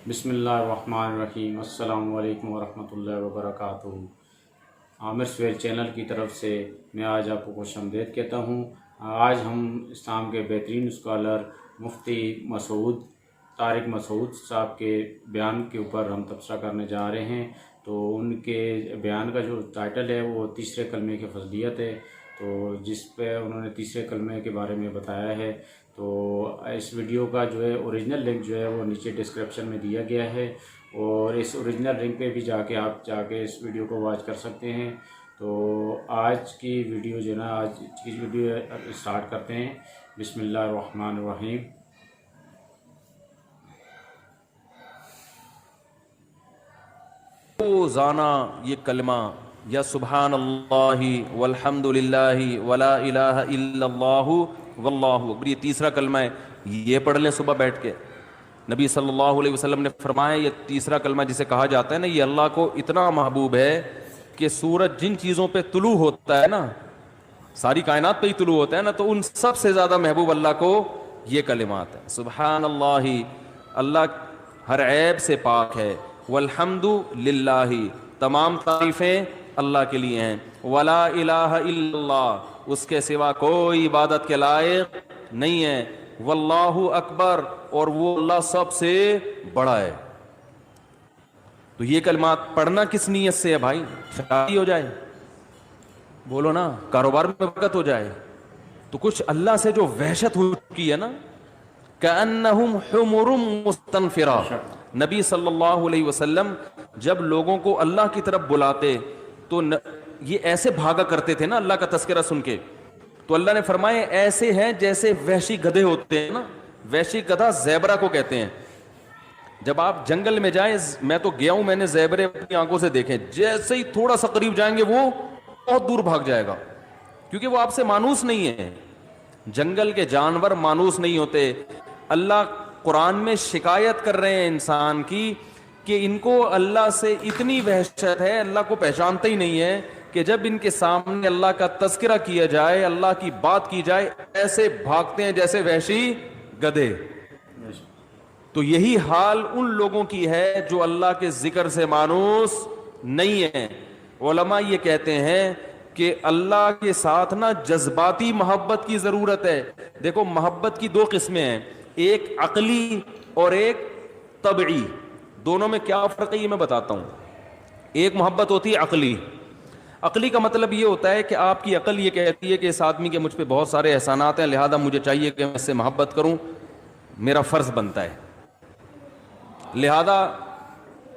بسم اللہ الرحمن الرحیم۔ السلام علیکم ورحمۃ اللہ وبرکاتہ۔ عامر سویل چینل کی طرف سے میں آج آپ کو خوش آمدید کہتا ہوں۔ آج ہم اسلام کے بہترین اسکالر مفتی مسعود طارق مسعود صاحب کے بیان کے اوپر ہم تبصرہ کرنے جا رہے ہیں۔ تو ان کے بیان کا جو ٹائٹل ہے وہ تیسرے کلمے کی فضیلت ہے، تو جس پہ انہوں نے تیسرے کلمے کے بارے میں بتایا ہے۔ تو اس ویڈیو کا جو ہے اوریجنل لنک جو ہے وہ نیچے ڈسکرپشن میں دیا گیا ہے، اور اس اوریجنل لنک پہ بھی آپ جا کے اس ویڈیو کو واچ کر سکتے ہیں۔ تو آج کی ویڈیو جو ہے نا آج کی ویڈیو اسٹارٹ کرتے ہیں۔ بسم اللہ الرحمن الرحیم۔ روزانہ یہ کلمہ یا سبحان اللہ والحمد للہ ولا الہ الا اللہ واللہ اکبر، یہ تیسرا کلمہ ہے، یہ پڑھ لیں صبح بیٹھ کے۔ نبی صلی اللہ علیہ وسلم نے فرمایا یہ تیسرا کلمہ جسے کہا جاتا ہے نا، یہ اللہ کو اتنا محبوب ہے کہ سورج جن چیزوں پہ طلوع ہوتا ہے نا، ساری کائنات پہ ہی طلوع ہوتا ہے نا، تو ان سب سے زیادہ محبوب اللہ کو یہ کلمات ہے۔ سبحان اللہ، اللہ ہر عیب سے پاک ہے، والحمد للہ، تمام تعریفیں اللہ کے لیے ہیں، ولا الہ الا اللہ، اس کے سوا کوئی عبادت کے لائق نہیں ہے، واللہ اکبر، اور وہ اللہ سب سے بڑا ہے۔ تو یہ کلمات پڑھنا کس نیت سے ہے بھائی؟ شادی ہو جائے، بولو نا، کاروبار میں برکت ہو جائے، تو کچھ اللہ سے جو وحشت ہو چکی ہے نا، کأنہم حمر مستنفرہ، نبی صلی اللہ علیہ وسلم جب لوگوں کو اللہ کی طرف بلاتے تو یہ ایسے بھاگا کرتے تھے نا اللہ کا تذکرہ سن کے، تو اللہ نے فرمایا ایسے ہیں جیسے وحشی گدھے ہوتے ہیں نا، وحشی گدھا زیبرا کو کہتے ہیں۔ جب آپ جنگل میں جائیں، میں تو گیا ہوں، میں نے زیبرے اپنی آنکھوں سے دیکھے، جیسے ہی تھوڑا سا قریب جائیں گے وہ بہت دور بھاگ جائے گا، کیونکہ وہ آپ سے مانوس نہیں ہے۔ جنگل کے جانور مانوس نہیں ہوتے۔ اللہ قرآن میں شکایت کر رہے ہیں انسان کی کہ ان کو اللہ سے اتنی وحشت ہے، اللہ کو پہچانتے ہی نہیں ہے، کہ جب ان کے سامنے اللہ کا تذکرہ کیا جائے، اللہ کی بات کی جائے، ایسے بھاگتے ہیں جیسے وحشی گدھے۔ تو یہی حال ان لوگوں کی ہے جو اللہ کے ذکر سے مانوس نہیں ہے۔ علماء یہ کہتے ہیں کہ اللہ کے ساتھ نا جذباتی محبت کی ضرورت ہے۔ دیکھو محبت کی دو قسمیں ہیں، ایک عقلی اور ایک طبعی۔ دونوں میں کیا فرق ہے یہ میں بتاتا ہوں۔ ایک محبت ہوتی ہے عقلی۔ عقلی کا مطلب یہ ہوتا ہے کہ آپ کی عقل یہ کہتی ہے کہ اس آدمی کے مجھ پہ بہت سارے احسانات ہیں، لہذا مجھے چاہیے کہ میں اس سے محبت کروں، میرا فرض بنتا ہے، لہذا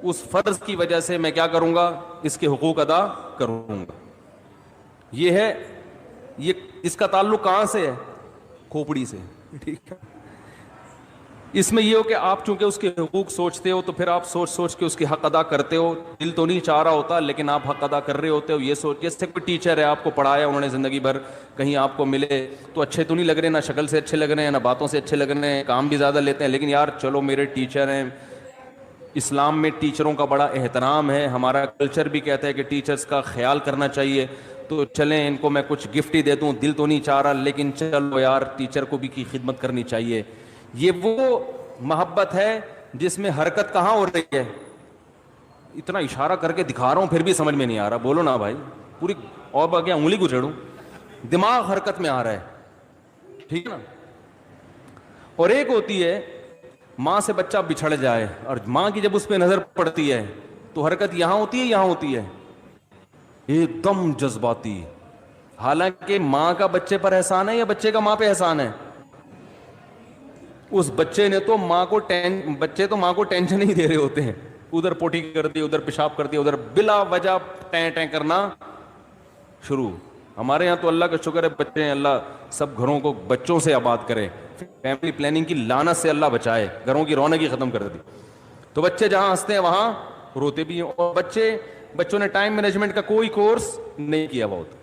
اس فرض کی وجہ سے میں کیا کروں گا، اس کے حقوق ادا کروں گا۔ یہ ہے، یہ اس کا تعلق کہاں سے ہے؟ کھوپڑی سے، ٹھیک ہے۔ اس میں یہ ہو کہ آپ چونکہ اس کے حقوق سوچتے ہو تو پھر آپ سوچ سوچ کے اس کے حق ادا کرتے ہو، دل تو نہیں چاہ رہا ہوتا لیکن آپ حق ادا کر رہے ہوتے ہو، یہ سوچ کے جیسے کوئی ٹیچر ہے، آپ کو پڑھایا انہوں نے زندگی بھر، کہیں آپ کو ملے تو اچھے تو نہیں لگ رہے، نہ شکل سے اچھے لگ رہے ہیں، نہ باتوں سے اچھے لگ رہے ہیں، کام بھی زیادہ لیتے ہیں، لیکن یار چلو میرے ٹیچر ہیں، اسلام میں ٹیچروں کا بڑا احترام ہے، ہمارا کلچر بھی کہتا ہے کہ ٹیچرز کا خیال کرنا چاہیے، تو چلیں ان کو میں کچھ گفٹ ہی دے دوں، دل تو نہیں چاہ رہا لیکن چلو یار ٹیچر کو بھی کی خدمت کرنی چاہیے۔ یہ وہ محبت ہے جس میں حرکت کہاں ہو رہی ہے؟ اتنا اشارہ کر کے دکھا رہا ہوں پھر بھی سمجھ میں نہیں آ رہا، بولو نا بھائی، پوری اور باقی انگلی کو چھیڑوں، دماغ حرکت میں آ رہا ہے، ٹھیک ہے نا۔ اور ایک ہوتی ہے ماں سے بچہ بچھڑ جائے اور ماں کی جب اس پہ نظر پڑتی ہے تو حرکت یہاں ہوتی ہے، یہاں ہوتی ہے، ایک دم جذباتی، حالانکہ ماں کا بچے پر احسان ہے یا بچے کا ماں پہ احسان ہے؟ اس بچے نے تو بچے تو ماں کو ٹینشن نہیں دے رہے ہوتے ہیں، ادھر پوٹی کر دی، ادھر پیشاب کر دی، ادھر بلا وجہ ٹیں ٹیں کرنا شروع۔ ہمارے یہاں تو اللہ کا شکر ہے بچے ہیں، اللہ سب گھروں کو بچوں سے آباد کرے، فیملی پلاننگ کی لعنت سے اللہ بچائے، گھروں کی رونق ہی ختم کر دی۔ تو بچے جہاں ہنستے ہیں وہاں روتے بھی ہیں، اور بچوں نے ٹائم مینجمنٹ کا کوئی کورس نہیں کیا، بہت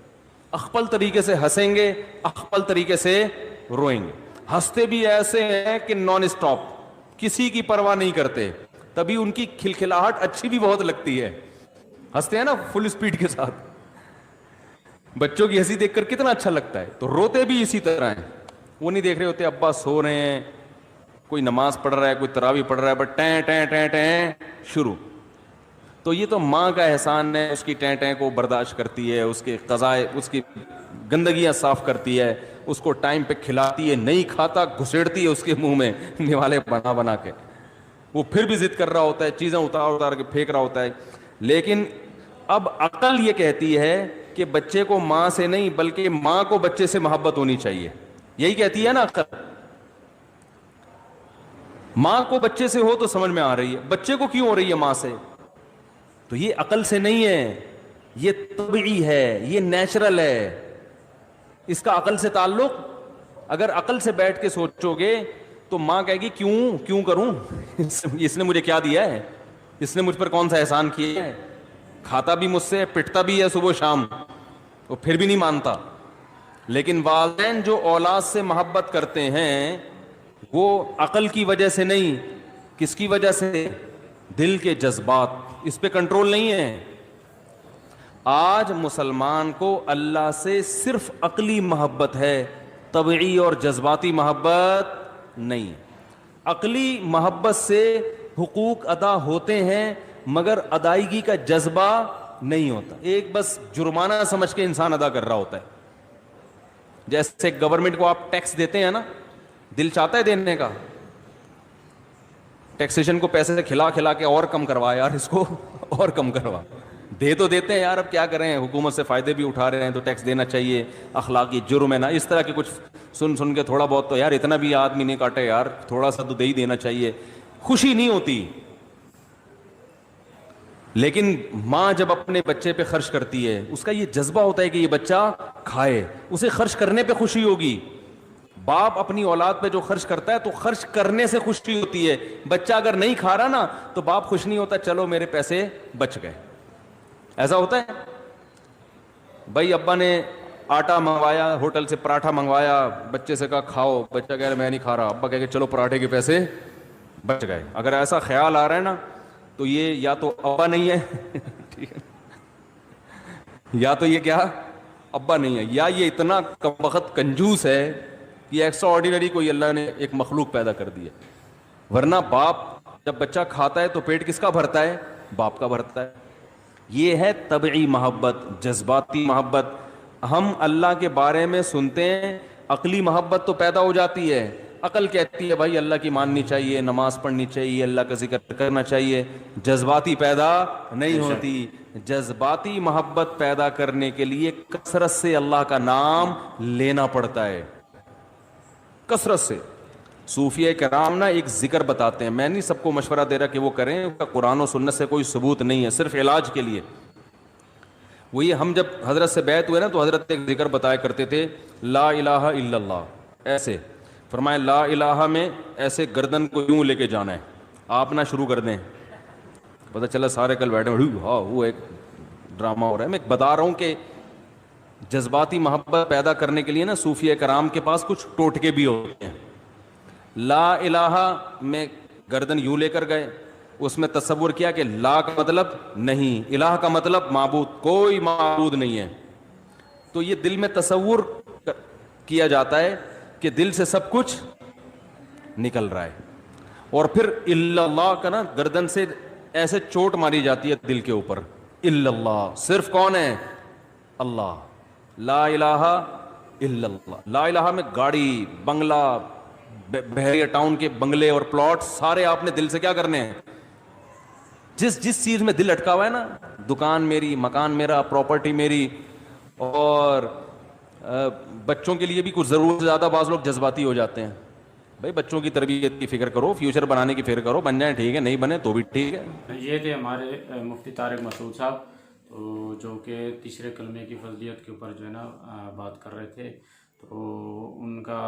اخپل طریقے سے ہنسیں گے، اخپل طریقے سے روئیں گے، ہنستے بھی ایسے ہیں کہ نان اسٹاپ، کسی کی پرواہ نہیں کرتے، تبھی ان کی کھلکھلاہٹ اچھی بھی بہت لگتی ہے، ہنستے ہیں نا فل اسپیڈ کے ساتھ، بچوں کی ہنسی دیکھ کر کتنا اچھا لگتا ہے۔ تو روتے بھی اسی طرح ہیں، وہ نہیں دیکھ رہے ہوتے ابا سو رہے ہیں، کوئی نماز پڑھ رہا ہے، کوئی تراویح پڑھ رہا ہے، بٹ ٹیں ٹیں ٹیں ٹیں شروع. تو یہ تو ماں کا احسان ہے، اس کی ٹیں ٹیں کو برداشت کرتی ہے، اس کے قضائے، اس کی گندگیاں صاف کرتی ہے، اس کو ٹائم پہ کھلاتی ہے، نہیں کھاتا گھسیڑتی ہے اس کے منہ میں نوالے بنا بنا کے. وہ پھر بھی ضد کر رہا ہوتا ہے، چیزیں اتار اتار کے پھینک رہا ہوتا ہے. لیکن اب عقل یہ کہتی ہے کہ بچے کو ماں سے نہیں بلکہ ماں کو بچے سے محبت ہونی چاہیے. یہی کہتی ہے نا عقل. ماں کو بچے سے ہو تو سمجھ میں آ رہی ہے، بچے کو کیوں ہو رہی ہے ماں سے؟ تو یہ عقل سے نہیں ہے، یہ طبعی ہے، یہ نیچرل ہے. اس کا عقل سے تعلق، اگر عقل سے بیٹھ کے سوچو گے تو ماں کہے گی کیوں کروں، اس نے مجھے کیا دیا ہے، اس نے مجھ پر کون سا احسان کیا ہے. کھاتا بھی مجھ سے، پٹتا بھی ہے صبح شام، وہ پھر بھی نہیں مانتا. لیکن والدین جو اولاد سے محبت کرتے ہیں وہ عقل کی وجہ سے نہیں، کس کی وجہ سے؟ دل کے جذبات. اس پہ کنٹرول نہیں ہے. آج مسلمان کو اللہ سے صرف عقلی محبت ہے، طبعی اور جذباتی محبت نہیں. عقلی محبت سے حقوق ادا ہوتے ہیں مگر ادائیگی کا جذبہ نہیں ہوتا. ایک بس جرمانہ سمجھ کے انسان ادا کر رہا ہوتا ہے. جیسے گورنمنٹ کو آپ ٹیکس دیتے ہیں نا، دل چاہتا ہے دینے کا، ٹیکسیشن کو پیسے سے کھلا کھلا کے اور کم کروا یار، اس کو اور کم کروا. دے تو دیتے ہیں یار، اب کیا کریں، حکومت سے فائدے بھی اٹھا رہے ہیں تو ٹیکس دینا چاہیے، اخلاقی جرم ہے نا. اس طرح کے کچھ سن کے تھوڑا بہت تو یار اتنا بھی آدمی نہیں کاٹے یار، تھوڑا سا تو دے ہی دینا چاہیے. خوشی نہیں ہوتی. لیکن ماں جب اپنے بچے پہ خرچ کرتی ہے اس کا یہ جذبہ ہوتا ہے کہ یہ بچہ کھائے، اسے خرچ کرنے پہ خوشی ہوگی. باپ اپنی اولاد پہ جو خرچ کرتا ہے تو خرچ کرنے سے خوشی ہوتی ہے. بچہ اگر نہیں کھا رہا نا تو باپ خوش نہیں ہوتا، چلو میرے پیسے بچ گئے. ایسا ہوتا ہے. بھائی ابا نے آٹا منگوایا ہوٹل سے، پراٹھا منگوایا، بچے سے کہا کھاؤ، بچہ کہہ رہا میں نہیں کھا رہا، ابا کہہ کہ چلو پراٹھے کے پیسے بچ گئے. اگر ایسا خیال آ رہا ہے نا تو یہ یا تو ابا نہیں ہے ٹھیک ہے، یا تو یہ کیا ابا نہیں ہے، یا یہ اتنا کم وقت کنجوس ہے، یہ ایکسٹرا آرڈینری کوئی اللہ نے ایک مخلوق پیدا کر دی ہے. ورنہ باپ جب بچہ کھاتا ہے تو پیٹ کس کا بھرتا ہے؟ باپ کا بھرتا ہے. یہ ہے طبعی محبت، جذباتی محبت. ہم اللہ کے بارے میں سنتے ہیں، عقلی محبت تو پیدا ہو جاتی ہے. عقل کہتی ہے بھائی اللہ کی ماننی چاہیے، نماز پڑھنی چاہیے، اللہ کا ذکر کرنا چاہیے. جذباتی پیدا نہیں ہوتی. جذباتی محبت پیدا کرنے کے لیے کثرت سے اللہ کا نام لینا پڑتا ہے، کثرت سے. صوفیہ کرام نا ایک ذکر بتاتے ہیں، میں نہیں سب کو مشورہ دے رہا کہ وہ کریں، اس کا قرآن و سنت سے کوئی ثبوت نہیں ہے، صرف علاج کے لیے. وہ یہ ہم جب حضرت سے بیعت ہوئے نا تو حضرت ایک ذکر بتایا کرتے تھے، لا الہ الا اللہ. ایسے فرمایا لا الہ میں ایسے گردن کو یوں لے کے جانا ہے، آپ نہ شروع کر دیں. پتہ چلا سارے کل بیٹھے ہاں وہ ایک ڈرامہ ہو رہا ہے. میں بتا رہا ہوں کہ جذباتی محبت پیدا کرنے کے لیے نا صوفیہ کرام کے پاس کچھ ٹوٹکے بھی ہوتے ہیں. لا الہ میں گردن یوں لے کر گئے، اس میں تصور کیا کہ لا کا مطلب نہیں، الہ کا مطلب معبود، کوئی معبود نہیں ہے. تو یہ دل میں تصور کیا جاتا ہے کہ دل سے سب کچھ نکل رہا ہے. اور پھر الا اللہ کا نا گردن سے ایسے چوٹ ماری جاتی ہے دل کے اوپر. الا اللہ صرف کون ہے؟ اللہ. لا الہ الا اللہ. لا الہ میں گاڑی، بنگلہ، بحریہ ٹاؤن کے بنگلے اور پلاٹ سارے آپ نے دل سے کیا کرنے ہیں؟ جس چیز میں دل اٹکا ہوا ہے نا، دکان میری، مکان میرا، پراپرٹی میری. اور بچوں کے لیے بھی کچھ ضرورت سے زیادہ بعض لوگ جذباتی ہو جاتے ہیں. بھائی بچوں کی تربیت کی فکر کرو، فیوچر بنانے کی فکر کرو، بن جائیں ٹھیک ہے، نہیں بنے تو بھی ٹھیک ہے. یہ تھے ہمارے مفتی طارق مسعود صاحب، تو جو کہ تیسرے کلمے کی فضیلت کے اوپر جو ہے نا بات کر رہے تھے. تو ان کا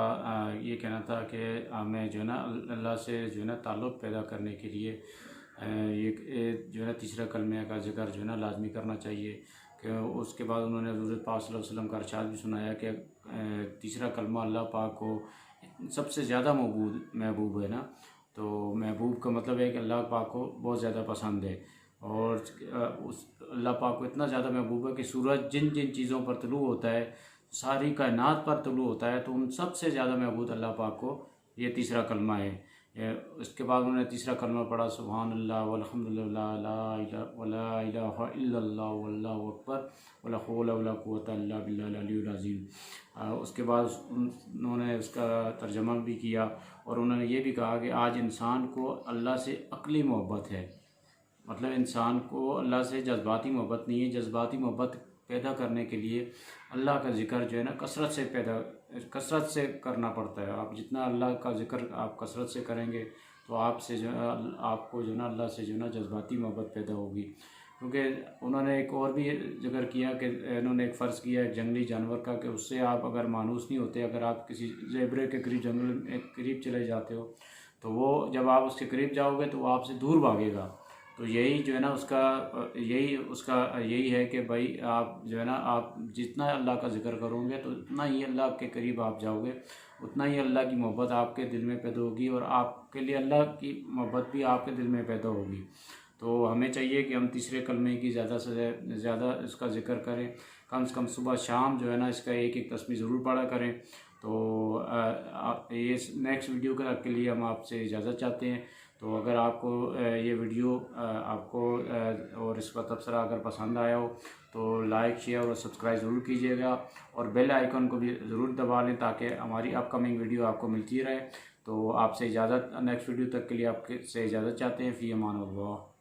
یہ کہنا تھا کہ ہمیں جو ہے نا اللہ سے جو ہے نا تعلق پیدا کرنے کے لیے یہ جو ہے نا تیسرا کلمے کا ذکر جو ہے نا لازمی کرنا چاہیے. کہ اس کے بعد انہوں نے حضور پاک صلی اللہ علیہ وسلم کا ارشاد بھی سنایا کہ تیسرا کلمہ اللہ پاک کو سب سے زیادہ محبوب ہے نا. تو محبوب کا مطلب ہے کہ اللہ پاک کو بہت زیادہ پسند ہے. اور اس اللہ پاک کو اتنا زیادہ محبوب ہے کہ سورج جن جن چیزوں پر طلوع ہوتا ہے، ساری کائنات پر طلوع ہوتا ہے، تو ان سب سے زیادہ محبوب اللہ پاک کو یہ تیسرا کلمہ ہے. اس کے بعد انہوں نے تیسرا کلمہ پڑھا سبحان اللہ والحمدللہ ولا الہ الا اللہ واللہ اکبر ولا حول ولا قوۃ الا باللہ العلی العظیم۔ اس کے بعد انہوں نے اس کا ترجمہ بھی کیا اور انہوں نے یہ بھی کہا کہ آج انسان کو اللہ سے عقلی محبت ہے، مطلب انسان کو اللہ سے جذباتی محبت نہیں ہے۔ جذباتی محبت پیدا کرنے کے لیے اللہ کا ذکر جو ہے نا کثرت سے کرنا پڑتا ہے۔ آپ جتنا اللہ کا ذکر آپ کثرت سے کریں گے تو آپ کو جو نا اللہ سے جو نا جذباتی محبت پیدا ہوگی، کیونکہ انہوں نے ایک اور بھی ذکر کیا کہ انہوں نے ایک فرض کیا ایک جنگلی جانور کا کہ اس سے آپ اگر مانوس نہیں ہوتے، اگر آپ کسی زیبرے کے قریب جنگل میں قریب چلے جاتے ہو تو وہ جب آپ اس کے قریب جاؤ گے تو وہ آپ سے دور بھاگے گا۔ تو یہی جو ہے نا یہی ہے کہ بھائی آپ جو ہے نا آپ جتنا اللہ کا ذکر کرو گے تو اتنا ہی اللہ کے قریب آپ جاؤ گے، اتنا ہی اللہ کی محبت آپ کے دل میں پیدا ہوگی اور آپ کے لیے اللہ کی محبت بھی آپ کے دل میں پیدا ہوگی۔ تو ہمیں چاہیے کہ ہم تیسرے کلمے کی زیادہ سے زیادہ اس کا ذکر کریں، کم سے کم صبح شام جو ہے نا اس کا ایک تسبیح ضرور پڑھا کریں۔ تو یہ نیکسٹ ویڈیو کے لیے ہم آپ سے اجازت چاہتے ہیں۔ تو اگر آپ کو یہ ویڈیو آپ کو اور اس کا تبصرہ اگر پسند آیا ہو تو لائک شیئر اور سبسکرائب ضرور کیجیے گا اور بیل آئیکن کو بھی ضرور دبا لیں تاکہ ہماری اپ کمنگ ویڈیو آپ کو ملتی رہے۔ تو آپ سے اجازت نیکسٹ ویڈیو تک کے لیے آپ سے اجازت چاہتے ہیں۔ فی امان اللہ۔